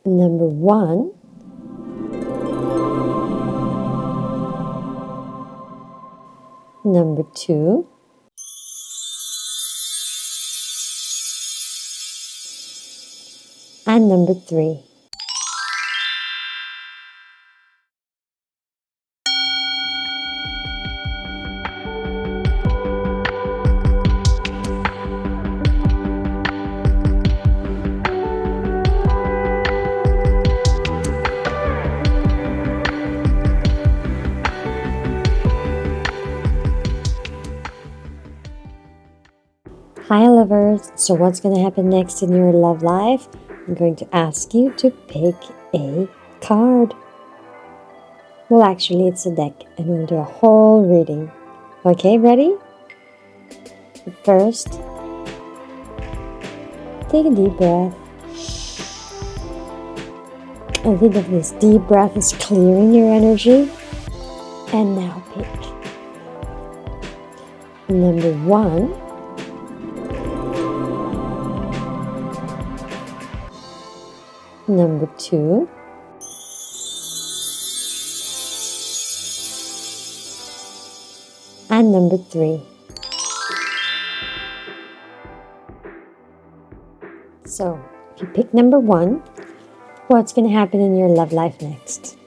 Number 1. Number 2. And number 3. Hi lovers, so what's going to happen next in your love life? I'm going to ask you to pick a card. Well, actually it's a deck and we'll do a whole reading. Okay, ready? First, take a deep breath. I think of this deep breath as clearing your energy. And now pick. Number 1. Number 2. And number 3. So, if you pick number 1, what's going to happen in your love life next?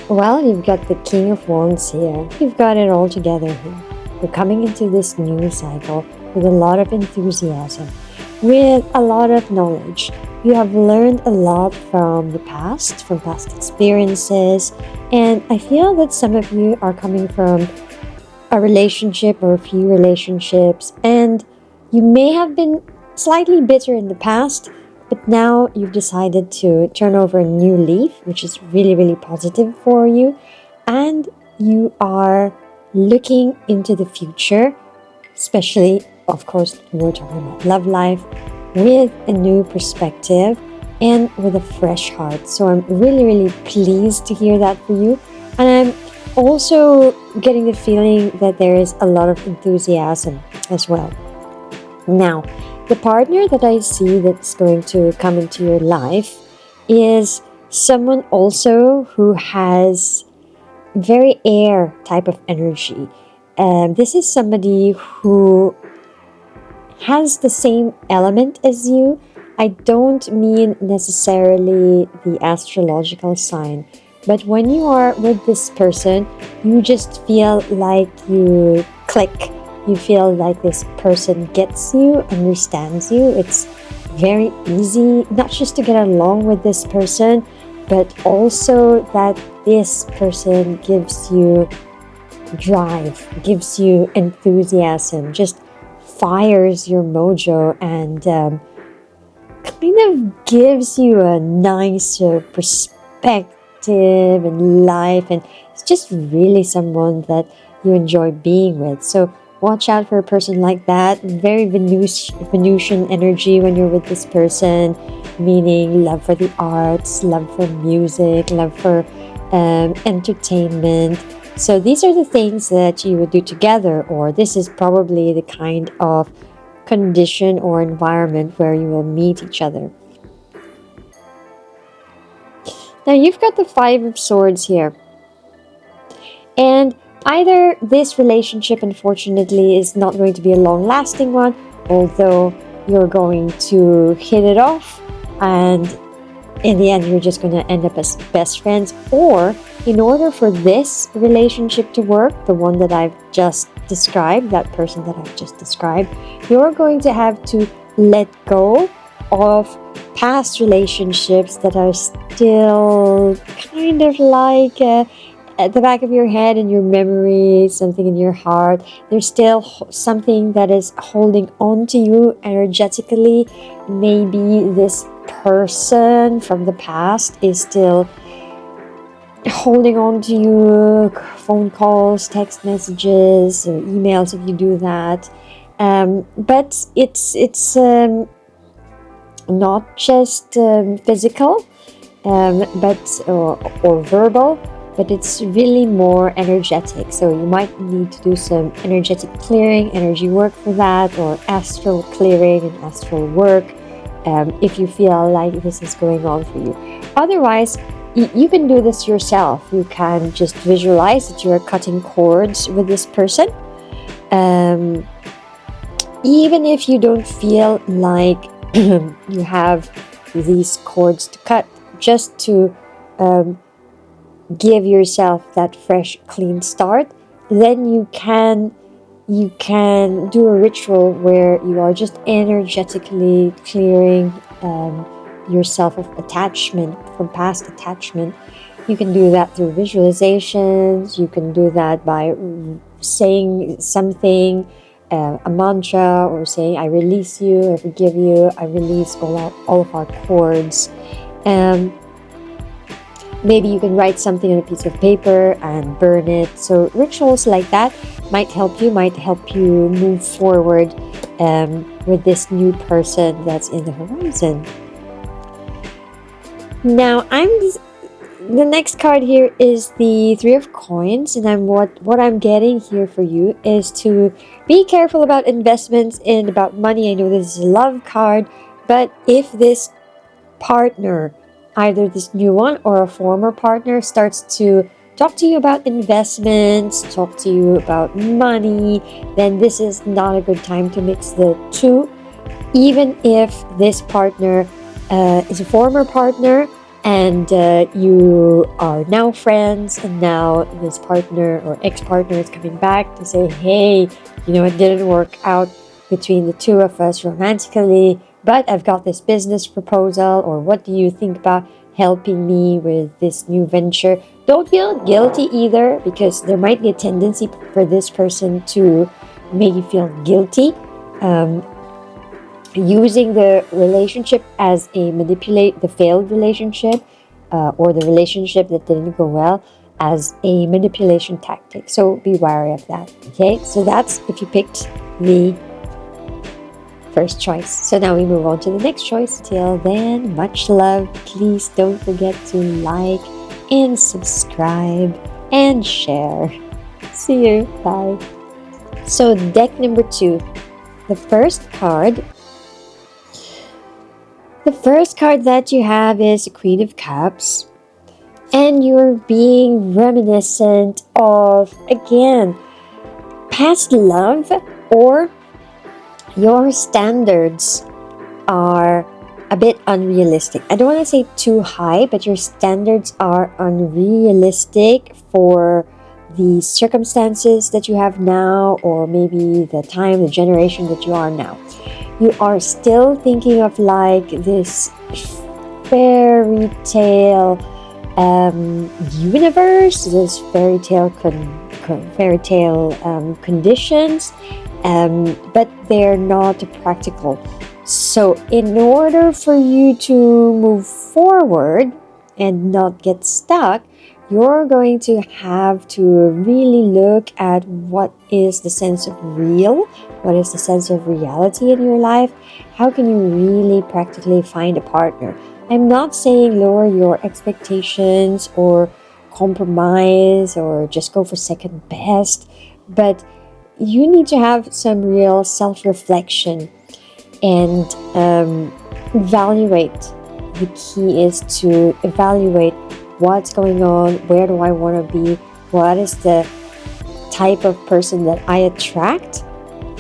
Well, you've got the King of Wands here. You've got it all together here. You're coming into this new cycle with a lot of enthusiasm, with a lot of knowledge. You have learned a lot from the past, from past experiences, and I feel that some of you are coming from a relationship or a few relationships, and you may have been slightly bitter in the past, but now you've decided to turn over a new leaf, which is really, really positive for you, and you are looking into the future, especially, of course, we're talking about love life, with a new perspective and with a fresh heart. So I'm really, really pleased to hear that for you. And I'm also getting the feeling that there is a lot of enthusiasm as well. Now, the partner that I see that's going to come into your life is someone also who has very air type of energy. This is somebody who has the same element as you. I don't mean necessarily the astrological sign, but when you are with this person, you just feel like you click. You feel like this person gets you, understands you. It's very easy, not just to get along with this person, but also that this person gives you drive, gives you enthusiasm, just fires your mojo and kind of gives you a nicer perspective in life, and it's just really someone that you enjoy being with. So watch out for a person like that. Very Venusian energy when you're with this person, meaning love for the arts, love for music, love for entertainment. So these are the things that you would do together, or this is probably the kind of condition or environment where you will meet each other. Now you've got the 5 of Swords here. And either this relationship, unfortunately, is not going to be a long-lasting one, although you're going to hit it off, and in the end, you're just going to end up as best friends. Or in order for this relationship to work, the one that I've just described, that person that I've just described, you're going to have to let go of past relationships that are still kind of like at the back of your head, in your memory, something in your heart. There's still something that is holding on to you energetically. Maybe this person from the past is still holding on to you, phone calls, text messages, or emails if you do that. But it's not just physical, but or verbal, but it's really more energetic. So you might need to do some energetic clearing, energy work for that, or astral clearing and astral work. if you feel like this is going on for you. Otherwise, you can do this yourself. You can just visualize that you are cutting cords with this person. Even if you don't feel like you have these cords to cut, just to give yourself that fresh, clean start, then you can do a ritual where you are just energetically clearing yourself of attachment, from past attachment. You can do that through visualizations. You can do that by saying something, a mantra, or saying, I release you, I forgive you, I release all of our cords. Maybe you can write something on a piece of paper and burn it. So rituals like that might help you move forward with this new person that's in the horizon. Now, the next card here is the Three of Coins, and what I'm getting here for you is to be careful about investments and about money. I know this is a love card, but if this partner, either this new one or a former partner, starts to talk to you about investments, talk to you about money, then this is not a good time to mix the two. Even if this partner is a former partner and you are now friends, and now this partner or ex-partner is coming back to say, hey, it didn't work out between the two of us romantically, but I've got this business proposal, or what do you think about helping me with this new venture? Don't feel guilty either, because there might be a tendency for this person to make you feel guilty, using the relationship as the failed relationship, or the relationship that didn't go well, as a manipulation tactic. So be wary of that. Okay, so that's if you picked the first choice. So now we move on to the next choice. Till then, much love. Please don't forget to like and subscribe and share. See you. Bye. So deck number 2. The first card that you have is the Queen of Cups. And you're being reminiscent of, again, past love, or your standards are a bit unrealistic. I don't want to say too high, but your standards are unrealistic for the circumstances that you have now, or maybe the generation that you are now. You are still thinking of like this fairy tale universe, this fairy tale conditions, but they're not practical. So in order for you to move forward and not get stuck, you're going to have to really look at what is the sense of real, what is the sense of reality in your life. How can you really practically find a partner? I'm not saying lower your expectations or compromise or just go for second best, but you need to have some real self-reflection and evaluate. The key is to evaluate what's going on, where do I want to be, what is the type of person that I attract,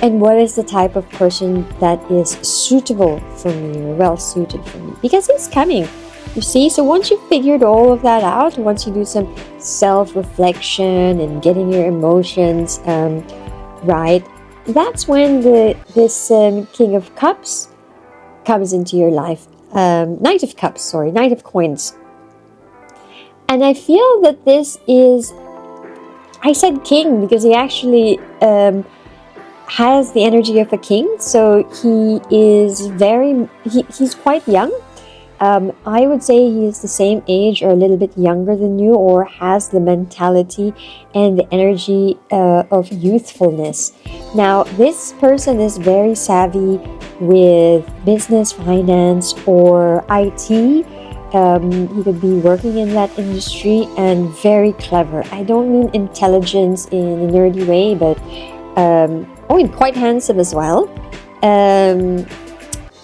and what is the type of person that is suitable for me, or well suited for me, because it's coming, you see. So once you've figured all of that out, once you do some self-reflection and getting your emotions right, that's when this King of Cups comes into your life. Knight of Coins. And I feel that this is, I said king because he actually has the energy of a king. So he is he's quite young. I would say he is the same age or a little bit younger than you, or has the mentality and the energy of youthfulness. Now, this person is very savvy with business, finance, or IT. He could be working in that industry, and very clever. I don't mean intelligence in a nerdy way, but quite handsome as well.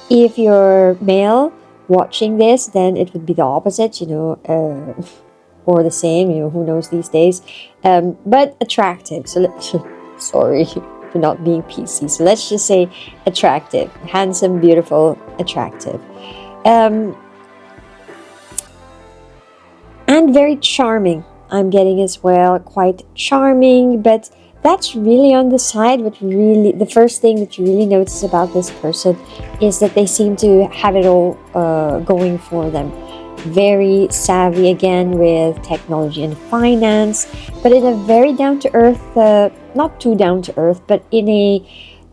If you're male watching this, then it would be the opposite, or the same, who knows these days. But attractive. So, sorry for not being PC. So let's just say attractive, handsome, beautiful, attractive. And very charming, I'm getting as well, quite charming, but that's really on the side. But really, the first thing that you really notice about this person is that they seem to have it all going for them. Very savvy again with technology and finance, but in a very down-to-earth, not too down-to-earth, but in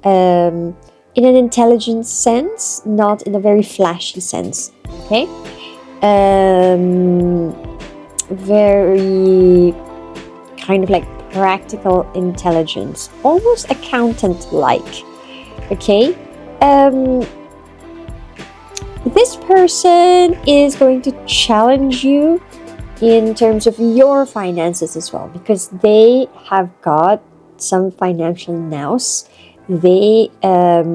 an intelligent sense, not in a very flashy sense. Okay. Very kind of like practical intelligence, almost accountant-like. Okay. This person is going to challenge you in terms of your finances as well, because they have got some financial nous. They have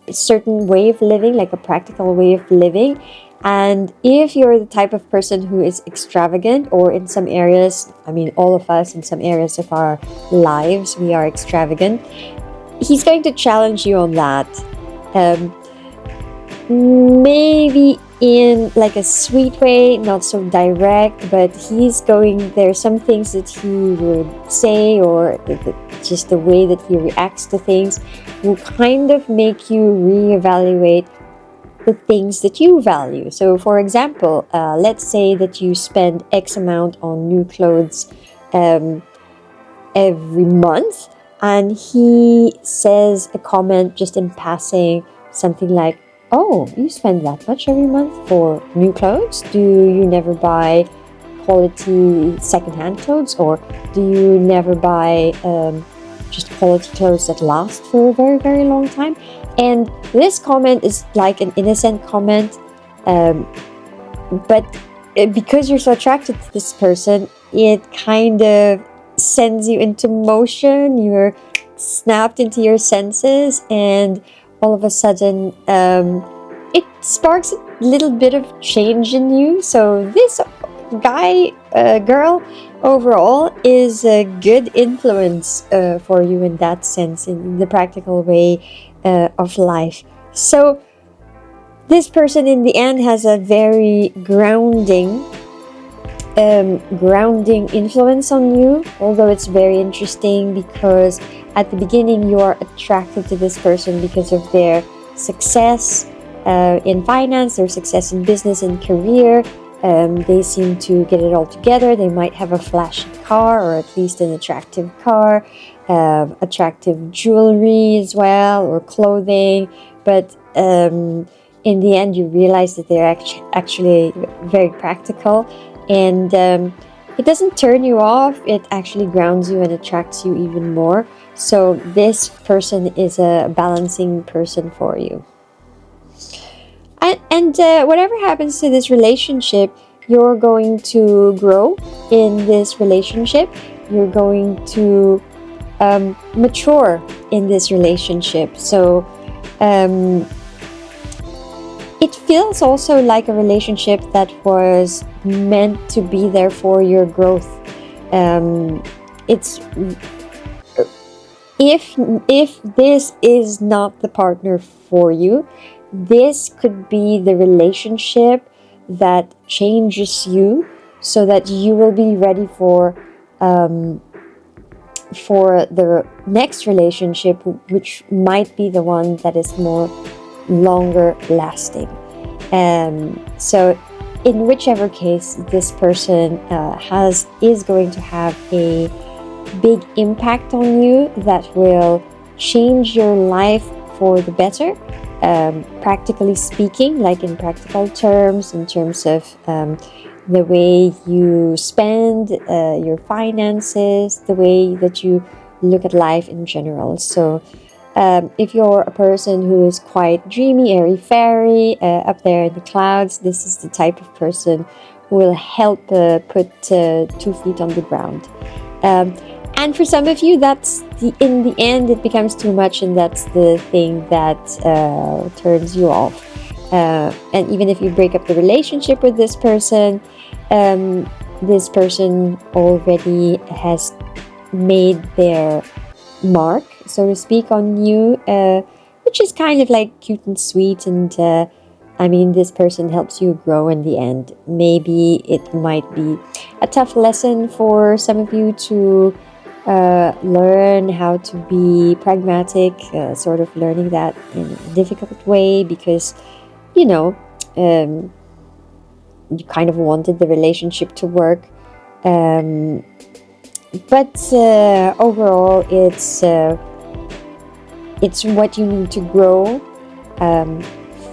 a certain way of living, like a practical way of living. And if you're the type of person who is extravagant, or in some areas, I mean, all of us in some areas of our lives, we are extravagant, he's going to challenge you on that. Maybe in like a sweet way, not so direct, but there's some things that he would say, or just the way that he reacts to things will kind of make you reevaluate the things that you value. So for example, let's say that you spend X amount on new clothes every month, and he says a comment just in passing, something like, "Oh, you spend that much every month for new clothes? Do you never buy quality secondhand clothes? Or do you never buy just quality clothes that last for a very, very long time?" And this comment is like an innocent comment, but because you're so attracted to this person, it kind of sends you into motion. You're snapped into your senses, and all of a sudden it sparks a little bit of change in you. So this girl overall is a good influence for you in that sense, in the practical way of life. So this person in the end has a very grounding influence on you, although it's very interesting because at the beginning you are attracted to this person because of their success in finance, their success in business and career. They seem to get it all together. They might have a flashy car, or at least an attractive car, attractive jewelry as well, or clothing. But in the end, you realize that they're actually very practical, and it doesn't turn you off. It actually grounds you and attracts you even more. So this person is a balancing person for you. And whatever happens to this relationship, you're going to grow in this relationship. You're going to mature in this relationship. So it feels also like a relationship that was meant to be there for your growth. If this is not the partner for you, this could be the relationship that changes you, so that you will be ready for the next relationship, which might be the one that is more longer lasting. So in whichever case, this person is going to have a big impact on you that will change your life for the better. Practically speaking, like in practical terms, in terms of the way you spend your finances, the way that you look at life in general. So if you're a person who is quite dreamy, airy-fairy, up there in the clouds, this is the type of person who will help put 2 feet on the ground. And for some of you, in the end, it becomes too much, and that's the thing that turns you off. And even if you break up the relationship with this person already has made their mark, so to speak, on you, which is kind of like cute and sweet. And I mean, this person helps you grow in the end. Maybe it might be a tough lesson for some of you to learn how to be pragmatic, sort of learning that in a difficult way, because you know, you kind of wanted the relationship to work. But overall, it's what you need to grow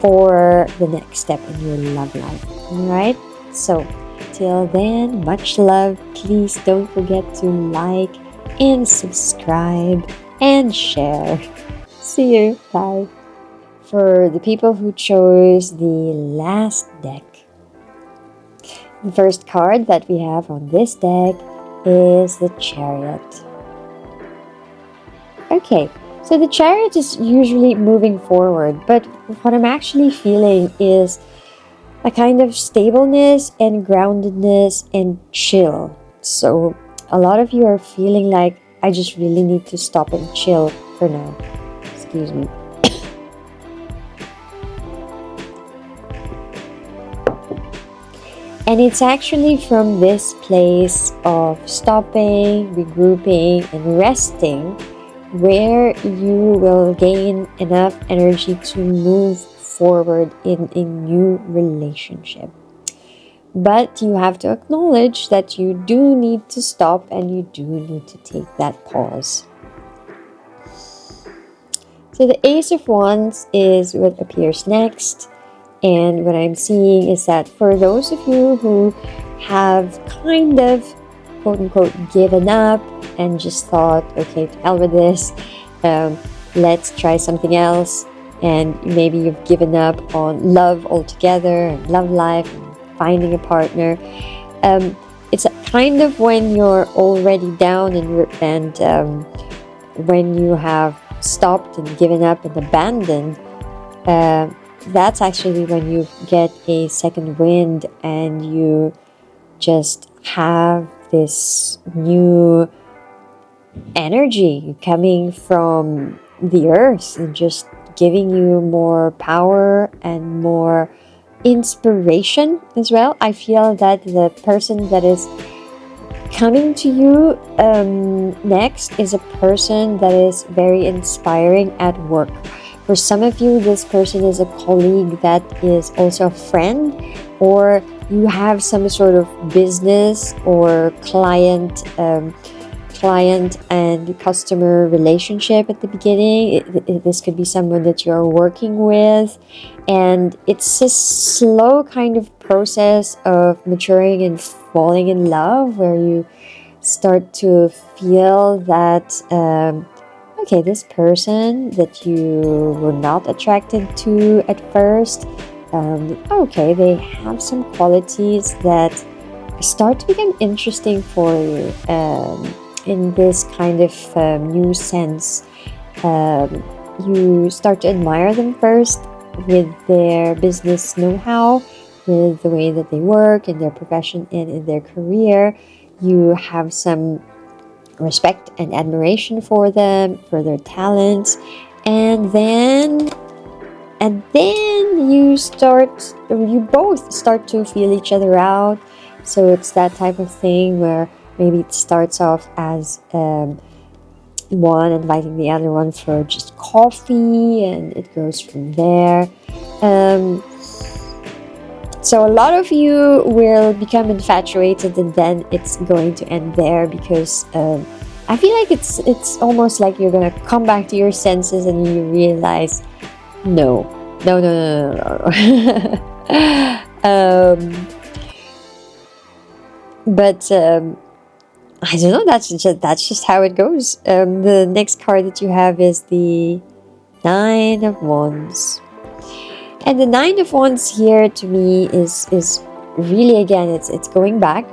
for the next step in your love life. Alright? So, till then, much love. Please don't forget to like and subscribe and share. See you. Bye. For the people who chose the last deck, the first card that we have on this deck is the Chariot. Okay, so the Chariot is usually moving forward, but what I'm actually feeling is a kind of stableness and groundedness and chill. So a lot of you are feeling like, I just really need to stop and chill for now. Excuse me. And it's actually from this place of stopping, regrouping, and resting where you will gain enough energy to move forward in a new relationship. But you have to acknowledge that you do need to stop and you do need to take that pause. So the Ace of Wands is what appears next. And what I'm seeing is that for those of you who have kind of, quote unquote, given up and just thought, okay, to hell with this, let's try something else. And maybe you've given up on love altogether and love life and finding a partner. It's kind of when you're already down and when you have stopped and given up and abandoned, that's actually when you get a second wind and you just have this new energy coming from the earth and just giving you more power and more inspiration as well. I feel that the person that is coming to you next is a person that is very inspiring at work. For some of you, this person is a colleague that is also a friend, or you have some sort of business or client and customer relationship at the beginning. This could be someone that you're working with, and it's a slow kind of process of maturing and falling in love where you start to feel that okay, this person that you were not attracted to at first, okay, they have some qualities that start to become interesting for you in this kind of new sense. You start to admire them first with their business know-how, with the way that they work in their profession and in their career. You have some respect and admiration for them, for their talents, and then you both start to feel each other out. So it's that type of thing where maybe it starts off as one inviting the other one for just coffee, and it goes from there. So a lot of you will become infatuated, and then it's going to end there, because I feel like it's almost like you're gonna come back to your senses and you realize, no. But I don't know. That's just how it goes. The next card that you have is the Nine of Wands. And the Nine of Wands here to me is really, again, it's going back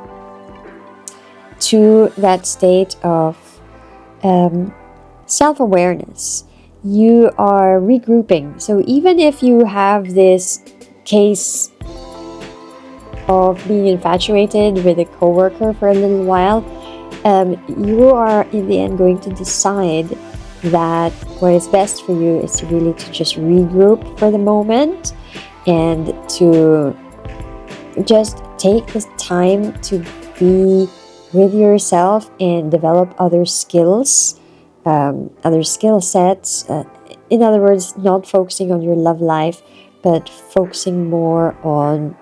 to that state of self-awareness. You are regrouping. So even if you have this case of being infatuated with a coworker for a little while, you are in the end going to decide that what is best for you is really to just regroup for the moment and to just take this time to be with yourself and develop other skills, other skill sets. In other words, not focusing on your love life, but focusing more on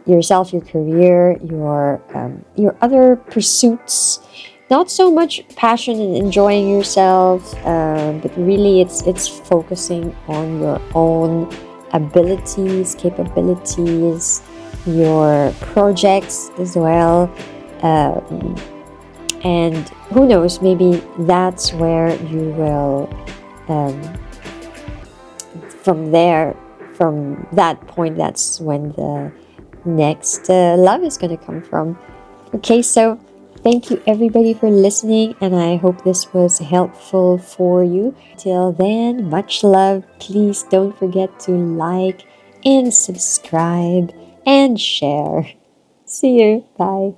yourself, your career, your other pursuits. Not so much passion and enjoying yourself, but really it's focusing on your own abilities, capabilities, your projects as well. And who knows, maybe that's where you will, from that point, that's when the next love is going to come from. Okay, so thank you everybody for listening, and I hope this was helpful for you. Till then, much love. Please don't forget to like and subscribe and share. See you. Bye.